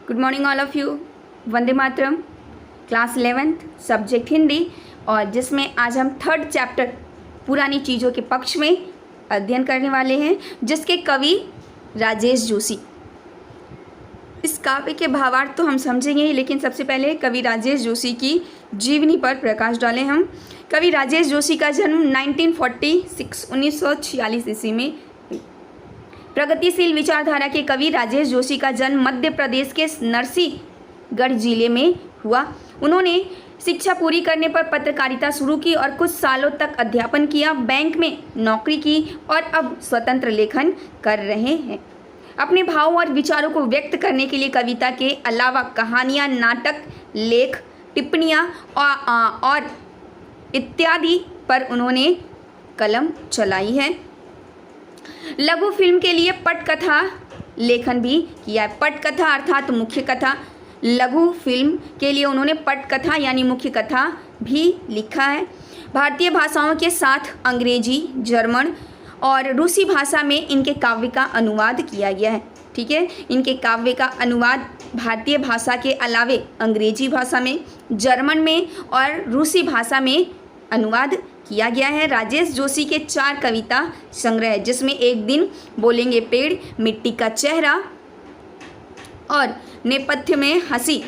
Good morning all of you. Vande Mataram, class 11th subject Hindi, और जिसमें आज हम थर्ड चैप्टर पुरानी चीज़ों के पक्ष में अध्ययन करने वाले हैं, जिसके कवि राजेश जोशी। इस काव्य के भावार्थ तो हम समझेंगे, लेकिन सबसे पहले कवि राजेश जोशी की जीवनी पर प्रकाश डालें हम। कवि राजेश जोशी का जन्म 1946 ईस्वी में। प्रगतिशील विचारधारा के कवि राजेश जोशी का जन्म मध्य प्रदेश के नरसिंहगढ़ जिले में हुआ। उन्होंने शिक्षा पूरी करने पर पत्रकारिता शुरू की और कुछ सालों तक अध्यापन किया, बैंक में नौकरी की और अब स्वतंत्र लेखन कर रहे हैं। अपने भावों और विचारों को व्यक्त करने के लिए कविता के अलावा कहानियाँ, नाटक, लेख, टिप्पणियाँ और इत्यादि पर उन्होंने कलम चलाई है। लघु फिल्म के लिए पटकथा लेखन भी किया है। पटकथा अर्थात मुख्य कथा। लघु फिल्म के लिए उन्होंने पटकथा यानी मुख्य कथा भी लिखा है। भारतीय भाषाओं के साथ अंग्रेजी, जर्मन और रूसी भाषा में इनके काव्य का अनुवाद किया गया है। ठीक है, इनके काव्य का अनुवाद भारतीय भाषा के अलावे अंग्रेजी भाषा में, जर्मन में और रूसी भाषा में अनुवाद किया गया है। राजेश जोशी के 4 कविता संग्रह है, जिसमें एक दिन बोलेंगे पेड़, मिट्टी का चेहरा और नेपथ्य में हंसी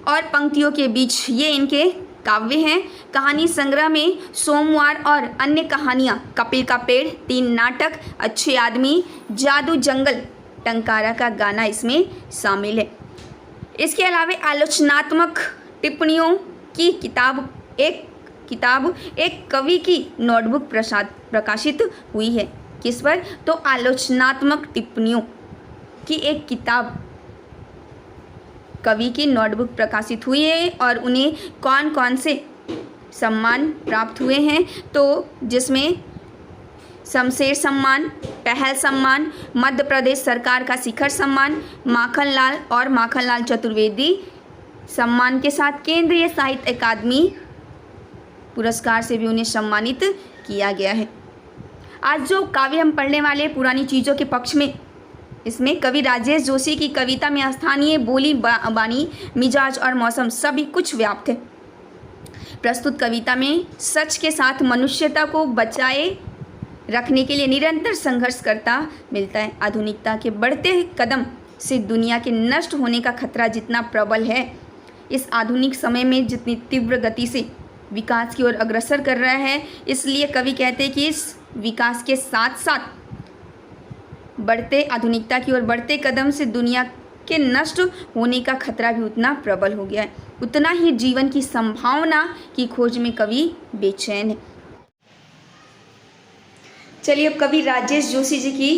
और पंक्तियों के बीच, ये इनके काव्य हैं। कहानी संग्रह में सोमवार और अन्य कहानियाँ, कपिल का पेड़, 3 नाटक, अच्छे आदमी, जादू जंगल, टंकारा का गाना इसमें शामिल है। इसके अलावा आलोचनात्मक टिप्पणियों की एक कवि की नोटबुक प्रकाशित हुई है। किस पर? तो आलोचनात्मक टिप्पणियों की एक किताब, कवि की नोटबुक प्रकाशित हुई है। और उन्हें कौन कौन से सम्मान प्राप्त हुए हैं, तो जिसमें शमशेर सम्मान, पहल सम्मान, मध्य प्रदेश सरकार का शिखर सम्मान, माखनलाल और माखनलाल चतुर्वेदी सम्मान के साथ केंद्रीय साहित्य अकादमी पुरस्कार से भी उन्हें सम्मानित किया गया है। आज जो काव्य हम पढ़ने वाले पुरानी चीज़ों के पक्ष में, इसमें कवि राजेश जोशी की कविता में स्थानीय बोली, बानी, मिजाज और मौसम सभी कुछ व्याप्त है। प्रस्तुत कविता में सच के साथ मनुष्यता को बचाए रखने के लिए निरंतर संघर्ष करता मिलता है। आधुनिकता के बढ़ते कदम से दुनिया के नष्ट होने का खतरा जितना प्रबल है, इस आधुनिक समय में जितनी तीव्र गति से विकास की ओर अग्रसर कर रहा है, इसलिए कवि कहते हैं कि इस विकास के साथ साथ बढ़ते आधुनिकता की ओर बढ़ते कदम से दुनिया के नष्ट होने का खतरा भी उतना प्रबल हो गया है। उतना ही जीवन की संभावना की खोज में कवि बेचैन है। चलिए अब कवि राजेश जोशी जी की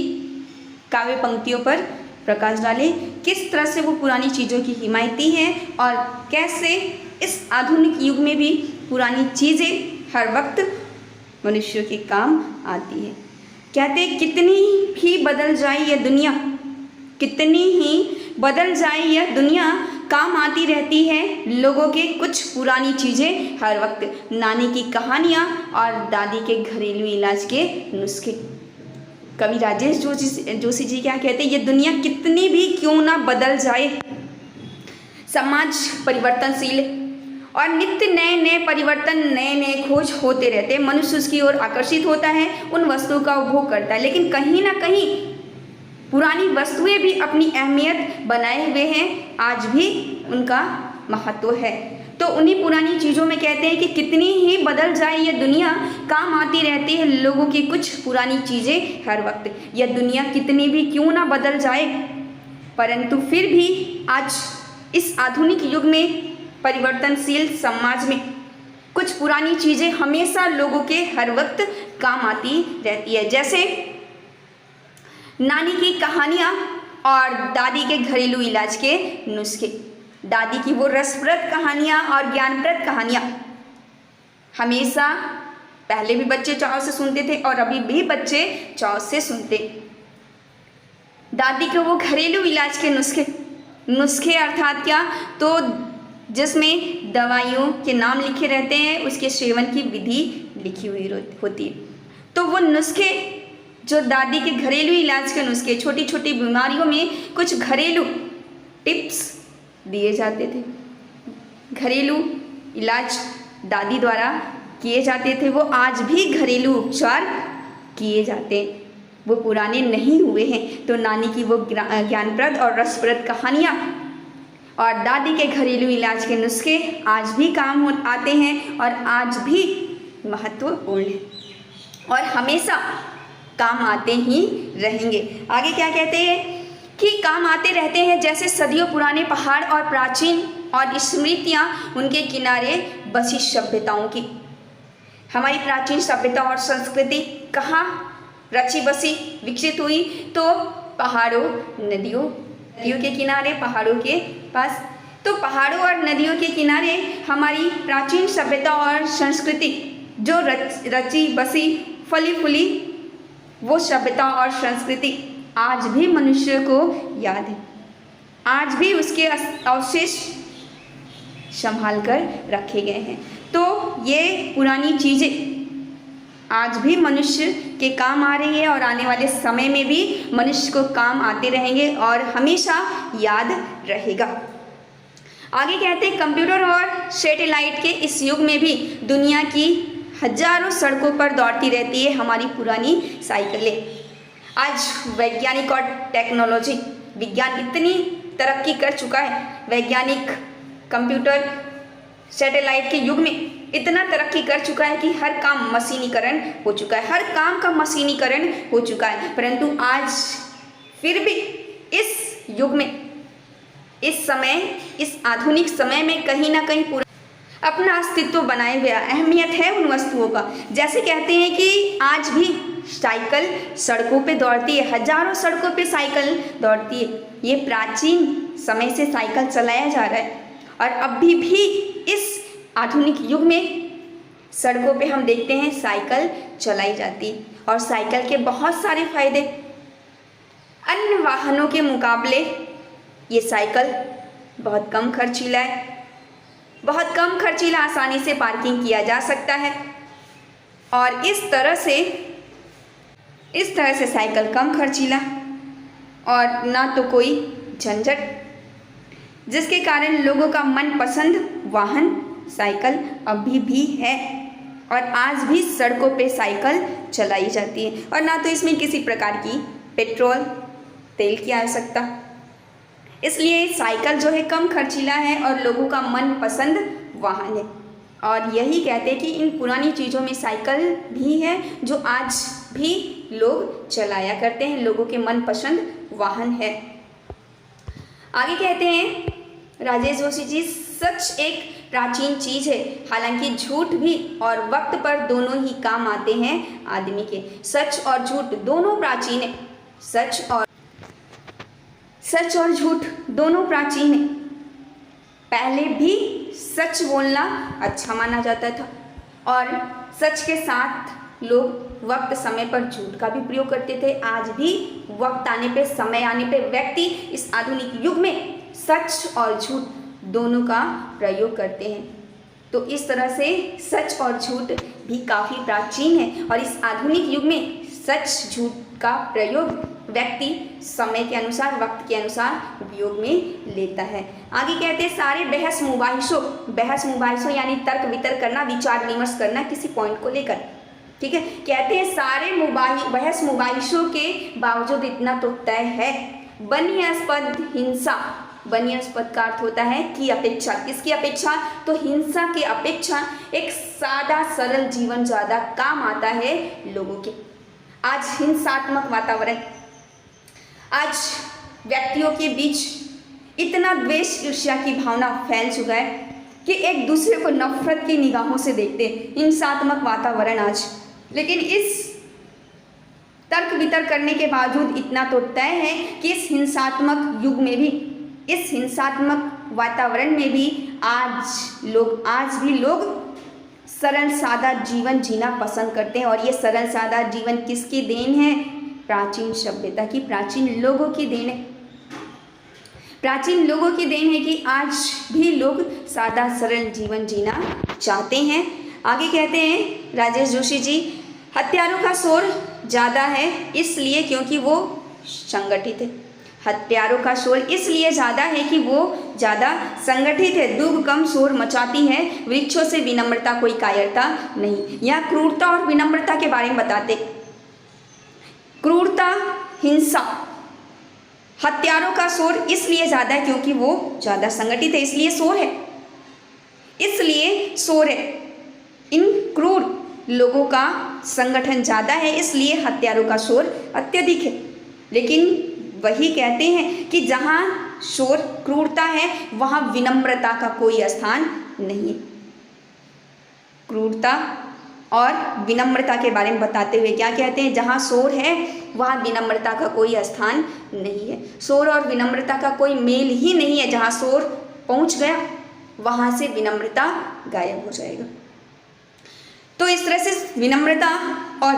काव्य पंक्तियों पर प्रकाश डालें। किस तरह से वो पुरानी चीज़ों की हिमायती हैं और कैसे इस आधुनिक युग में भी पुरानी चीज़ें हर वक्त मनुष्यों के काम आती है। कहते हैं कितनी ही बदल जाए यह दुनिया, कितनी ही बदल जाए यह दुनिया, काम आती रहती है लोगों के कुछ पुरानी चीज़ें हर वक्त। नानी की कहानियाँ और दादी के घरेलू इलाज के नुस्खे। कवि राजेश जोशी जी क्या कहते हैं, ये दुनिया कितनी भी क्यों ना बदल जाए, समाज परिवर्तनशील और नित्य नए नए परिवर्तन, नए नए खोज होते रहते हैं। मनुष्य उसकी ओर आकर्षित होता है, उन वस्तुओं का उपभोग करता है, लेकिन कहीं ना कहीं पुरानी वस्तुएं भी अपनी अहमियत बनाए हुए हैं, आज भी उनका महत्व है। तो उन्हीं पुरानी चीज़ों में कहते हैं कि कितनी ही बदल जाए यह दुनिया, काम आती रहती है लोगों की कुछ पुरानी चीज़ें हर वक्त। यह दुनिया कितनी भी क्यों ना बदल जाए, परंतु फिर भी आज इस आधुनिक युग में, परिवर्तनशील समाज में, कुछ पुरानी चीज़ें हमेशा लोगों के हर वक्त काम आती रहती है। जैसे नानी की कहानियाँ और दादी के घरेलू इलाज के नुस्खे। दादी की वो रसप्रद कहानियाँ और ज्ञानप्रद कहानियाँ हमेशा पहले भी बच्चे चाव से सुनते थे और अभी भी बच्चे चाव से सुनते। दादी के वो घरेलू इलाज के नुस्खे अर्थात क्या, तो जिसमें दवाइयों के नाम लिखे रहते हैं, उसके सेवन की विधि लिखी हुई होती है। तो वो नुस्खे, जो दादी के घरेलू इलाज के नुस्खे, छोटी छोटी बीमारियों में कुछ घरेलू टिप्स दिए जाते थे, घरेलू इलाज दादी द्वारा किए जाते थे, वो आज भी घरेलू उपचार किए जाते हैं, वो पुराने नहीं हुए हैं। तो नानी की वो ज्ञानप्रद और रसप्रद कहानियाँ और दादी के घरेलू इलाज के नुस्खे आज भी काम आते हैं और आज भी महत्वपूर्ण हैं और हमेशा काम आते ही रहेंगे। आगे क्या कहते हैं कि काम आते रहते हैं, जैसे सदियों पुराने पहाड़ और प्राचीन और स्मृतियाँ उनके किनारे बसी सभ्यताओं की। हमारी प्राचीन सभ्यता और संस्कृति कहाँ रची बसी विकसित हुई? तो पहाड़ों नदियों के किनारे, पहाड़ों के पास। तो पहाड़ों और नदियों के किनारे हमारी प्राचीन सभ्यता और संस्कृति जो रची बसी फली फूली, वो सभ्यता और संस्कृति आज भी मनुष्य को याद है, आज भी उसके अवशेष संभाल कर रखे गए हैं। तो ये पुरानी चीज़ें आज भी मनुष्य के काम आ रही है और आने वाले समय में भी मनुष्य को काम आते रहेंगे और हमेशा याद रहेगा। आगे कहते हैं कंप्यूटर और सैटेलाइट के इस युग में भी दुनिया की हजारों सड़कों पर दौड़ती रहती है हमारी पुरानी साइकिलें। आज वैज्ञानिक और टेक्नोलॉजी, विज्ञान इतनी तरक्की कर चुका है, वैज्ञानिक कंप्यूटर सैटेलाइट के युग में इतना तरक्की कर चुका है कि हर काम मशीनीकरण हो चुका है, हर काम का मशीनीकरण हो चुका है। परंतु आज फिर भी इस युग में, इस समय, इस आधुनिक समय में कहीं ना कहीं पूरा अपना अस्तित्व बनाए हुए अहमियत है उन वस्तुओं का। जैसे कहते हैं कि आज भी साइकिल सड़कों पे दौड़ती है, हजारों सड़कों पे साइकिल दौड़ती है। ये प्राचीन समय से साइकिल चलाया जा रहा है और अभी भी इस आधुनिक युग में सड़कों पे हम देखते हैं साइकिल चलाई जाती है और साइकिल के बहुत सारे फायदे। अन्य वाहनों के मुकाबले ये साइकिल बहुत कम खर्चीला है, बहुत कम खर्चीला, आसानी से पार्किंग किया जा सकता है और इस तरह से साइकिल कम खर्चीला और ना तो कोई झंझट, जिसके कारण लोगों का मनपसंद वाहन साइकिल अभी भी है और आज भी सड़कों पे साइकिल चलाई जाती है और ना तो इसमें किसी प्रकार की पेट्रोल तेल की आवश्यकता। इसलिए साइकिल जो है कम खर्चीला है और लोगों का मनपसंद वाहन है और यही कहते हैं कि इन पुरानी चीज़ों में साइकिल भी है जो आज भी लोग चलाया करते हैं, लोगों के मनपसंद वाहन है। आगे कहते हैं राजेश जोशी जी, सच एक प्राचीन चीज़ है, हालांकि झूठ भी और वक्त पर दोनों ही काम आते हैं आदमी के। सच और झूठ दोनों प्राचीन है, सच और झूठ दोनों प्राचीन है। पहले भी सच बोलना अच्छा माना जाता था और सच के साथ लोग वक्त समय पर झूठ का भी प्रयोग करते थे। आज भी वक्त आने पे, समय आने पे व्यक्ति इस आधुनिक युग में सच और झूठ दोनों का प्रयोग करते हैं। तो इस तरह से सच और झूठ भी काफ़ी प्राचीन है और इस आधुनिक युग में सच झूठ का प्रयोग व्यक्ति समय के अनुसार, वक्त के अनुसार उपयोग में लेता है। आगे कहते हैं सारे बहस मुबाहिसों यानी तर्क वितर्क करना, विचार विमर्श करना किसी पॉइंट को लेकर, ठीक है। कहते हैं सारे बहस मुबाहिसों के बावजूद इतना तो तय है, बनियास्पद हिंसा, बनियास्पद का अर्थ होता है की अपेक्षा, किसकी अपेक्षा? तो हिंसा की अपेक्षा एक सादा सरल जीवन ज़्यादा काम आता है लोगों के। आज हिंसात्मक वातावरण, आज व्यक्तियों के बीच इतना द्वेष ईर्ष्या की भावना फैल चुका है कि एक दूसरे को नफरत की निगाहों से देखते हैं। हिंसात्मक वातावरण आज, लेकिन इस तर्क वितर्क करने के बावजूद इतना तो तय है कि इस हिंसात्मक युग में भी, इस हिंसात्मक वातावरण में भी आज भी लोग सरल सादा जीवन जीना पसंद करते हैं। और ये सरल सादा जीवन किसकी देन है? प्राचीन सभ्यता की, प्राचीन लोगों की देन है। प्राचीन लोगों की देन है कि आज भी लोग सादा सरल जीवन जीना चाहते हैं। आगे कहते हैं राजेश जोशी जी, हत्यारों का शोर ज़्यादा है इसलिए क्योंकि वो संगठित है। हत्यारों का शोर इसलिए ज़्यादा है कि वो ज़्यादा संगठित है। दूब कम शोर मचाती है, वृक्षों से विनम्रता कोई कायरता नहीं। यहाँ क्रूरता और विनम्रता के बारे में बताते। क्रूरता, हिंसा, हत्यारों का शोर इसलिए ज़्यादा है क्योंकि वो ज़्यादा संगठित है, इसलिए शोर है, इसलिए शोर है। इन क्रूर लोगों का संगठन ज़्यादा है, इसलिए हत्यारों का शोर अत्यधिक है। लेकिन वही कहते हैं कि जहाँ शोर, क्रूरता है, वहाँ विनम्रता का कोई स्थान नहीं है। क्रूरता और विनम्रता के बारे में बताते हुए क्या कहते हैं? जहाँ शोर है वहाँ विनम्रता का कोई स्थान नहीं है। शोर और विनम्रता का कोई मेल ही नहीं है। जहाँ शोर पहुँच गया वहाँ से विनम्रता गायब हो जाएगा। तो इस तरह से विनम्रता और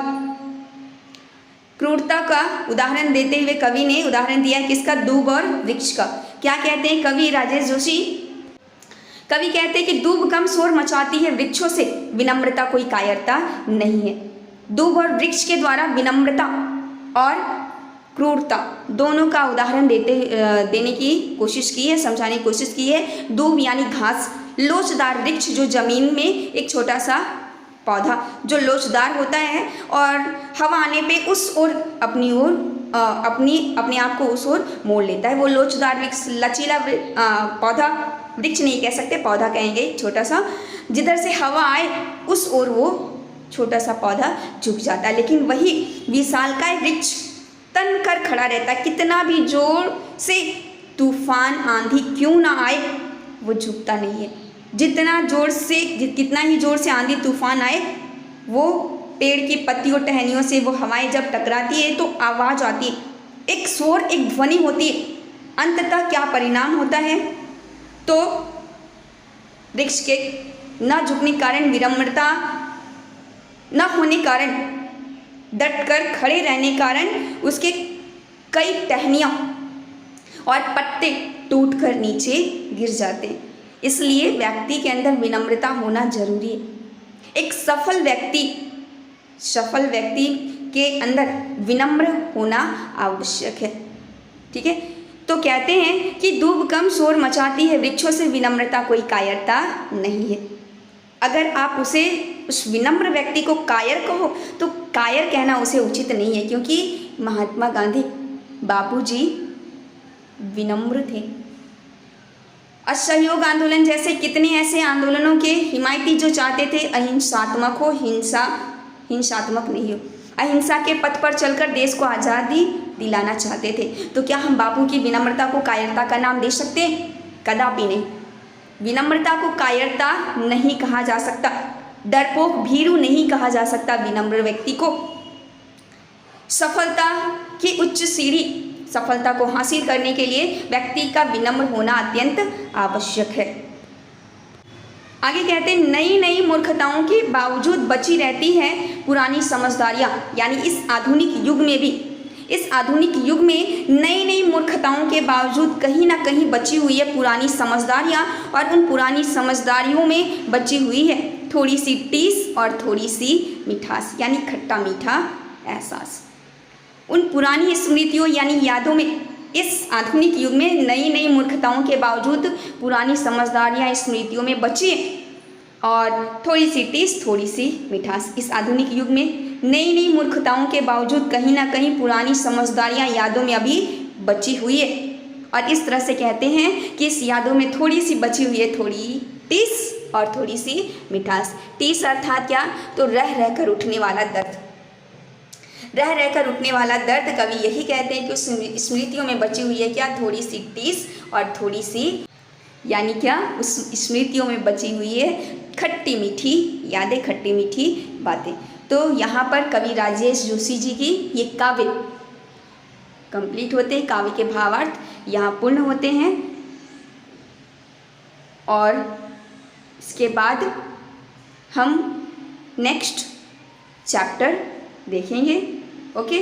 क्रूरता का उदाहरण देते हुए कवि ने उदाहरण दिया है किसका? दूब और वृक्ष का। क्या कहते हैं कवि राजेश जोशी? कवि कहते हैं कि दूब कम शोर मचाती है, वृक्षों से विनम्रता कोई कायरता नहीं है। दूब और वृक्ष के द्वारा विनम्रता और क्रूरता दोनों का उदाहरण देने की कोशिश की है, समझाने की कोशिश की है। दूब यानी घास, लोचदार वृक्ष जो जमीन में एक छोटा सा पौधा जो लोचदार होता है और हवा आने पे उस ओर अपनी ओर अपने आप को उस ओर मोड़ लेता है। वो लोचदार वृक्ष, लचीला पौधा, वृक्ष नहीं कह सकते, पौधा कहेंगे, छोटा सा, जिधर से हवा आए उस ओर वो छोटा सा पौधा झुक जाता है। लेकिन वही विशालकाय वृक्ष तन कर खड़ा रहता है, कितना भी जोर से तूफान आंधी क्यों ना आए वो झुकता नहीं है। जितना जोर से, कितना ही जोर से आंधी तूफान आए, वो पेड़ की पत्तियों टहनियों से वो हवाएं जब टकराती है तो आवाज़ आती है, एक शोर, एक ध्वनि होती है। अंततः क्या परिणाम होता है? तो वृक्ष के न झुकने के कारण, विनम्रता न होने कारण, डटकर खड़े रहने कारण उसके कई टहनियाँ और पत्ते टूटकर नीचे गिर जाते हैं। इसलिए व्यक्ति के अंदर विनम्रता होना जरूरी है। एक सफल व्यक्ति के अंदर विनम्र होना आवश्यक है। ठीक है, तो कहते हैं कि दूब कम शोर मचाती है, वृक्षों से विनम्रता कोई कायरता नहीं है। अगर आप उस विनम्र व्यक्ति को कायर कहो तो कायर कहना उसे उचित नहीं है, क्योंकि महात्मा गांधी बापूजी विनम्र थे। असहयोग आंदोलन जैसे कितने ऐसे आंदोलनों के हिमायती जो चाहते थे अहिंसात्मक हो, हिंसात्मक नहीं हो, अहिंसा के पथ पर चलकर देश को आज़ादी दिलाना चाहते थे। तो क्या हम बापू की विनम्रता को कायरता का नाम दे सकते हैं? कदापि नहीं। विनम्रता को कायरता नहीं कहा जा सकता, डरपोक भीरू नहीं कहा जा सकता। विनम्र व्यक्ति को सफलता की उच्च सीढ़ी, सफलता को हासिल करने के लिए व्यक्ति का विनम्र होना अत्यंत आवश्यक है। आगे कहते हैं नई नई मूर्खताओं के बावजूद बची रहती है पुरानी समझदारियाँ। यानी इस आधुनिक युग में भी, इस आधुनिक युग में नई नई मूर्खताओं के बावजूद कहीं ना कहीं बची हुई है पुरानी समझदारियाँ, और उन पुरानी समझदारियों में बची हुई है थोड़ी सी टीस और थोड़ी सी मिठास, यानी खट्टा मीठा एहसास। उन पुरानी स्मृतियों यानी यादों में इस आधुनिक युग में नई नई मूर्खताओं के बावजूद पुरानी समझदारियाँ स्मृतियों में बची और थोड़ी सी टीस, थोड़ी सी मिठास। इस आधुनिक युग में नई नई मूर्खताओं के बावजूद कहीं ना कहीं पुरानी समझदारियाँ यादों में अभी बची हुई है, और इस तरह से कहते हैं कि इस यादों में थोड़ी सी बची हुई है थोड़ी टीस और थोड़ी सी मिठास। टीस अर्थात क्या? तो रह रहकर उठने वाला दर्द, रह रहकर उठने वाला दर्द। कवि यही कहते हैं कि उस स्मृतियों में बची हुई है क्या? थोड़ी सी टीस और थोड़ी सी, यानी क्या? उस स्मृतियों में बची हुई है खट्टी मीठी यादें, खट्टी मीठी बातें। तो यहाँ पर कवि राजेश जोशी जी की ये काव्य कंप्लीट होते हैं, काव्य के भावार्थ यहाँ पूर्ण होते हैं, और इसके बाद हम नेक्स्ट चैप्टर देखेंगे। ओके।